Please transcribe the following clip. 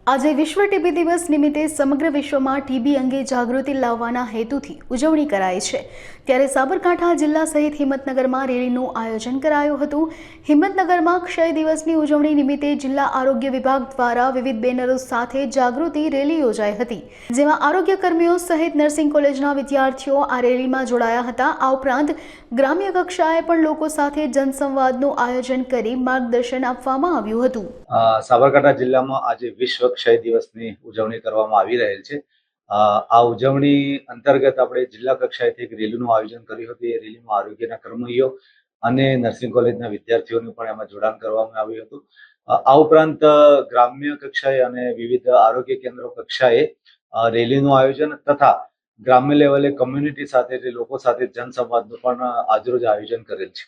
આજે વિશ્વ ટીબી દિવસ નિમિત્તે સમગ્ર વિશ્વમાં ટીબી અંગે જાગૃતિ લાવવાના હેતુથી ઉજવણી કરાઈ છે। ત્યારે સાબરકાંઠા જિલ્લા સહિત હિંમતનગરમાં રેલીનું આયોજન કરાયું હતું। હિંમતનગરમાં ક્ષય દિવસની ઉજવણી નિમિત્તે જિલ્લા આરોગ્ય વિભાગ દ્વારા વિવિધ બેનરો સાથે જાગૃતિ રેલી યોજાઈ હતી, જેમાં આરોગ્ય કર્મીઓ સહિત નર્સિંગ કોલેજના વિદ્યાર્થીઓ આ રેલીમાં જોડાયા હતા। આ ઉપરાંત ગ્રામ્ય કક્ષાએ પણ લોકો સાથે જનસંવાદનું આયોજન કરી માર્ગદર્શન આપવામાં આવ્યું હતું। સાબરકાંઠા જિલ્લામાં આજે વિશ્વ ક્ષય દિવસની ઉજવણી કરવામાં આવી રહેલ છે। આ ઉજવણી અંતર્ગત આપણે જિલ્લા કક્ષાએથી એક રેલીનું આયોજન કર્યું હતું। એ રેલીમાં આરોગ્યના કર્મીઓ અને નર્સિંગ કોલેજના વિદ્યાર્થીઓનું પણ એમાં જોડાણ કરવામાં આવ્યું હતું। આ ઉપરાંત ગ્રામ્ય કક્ષાએ અને વિવિધ આરોગ્ય કેન્દ્રો કક્ષાએ રેલીનું આયોજન તથા ગ્રામ્ય લેવલે કમ્યુનિટી સાથે લોકો સાથે જનસંવાદનું પણ આજરોજ આયોજન કરેલ છે।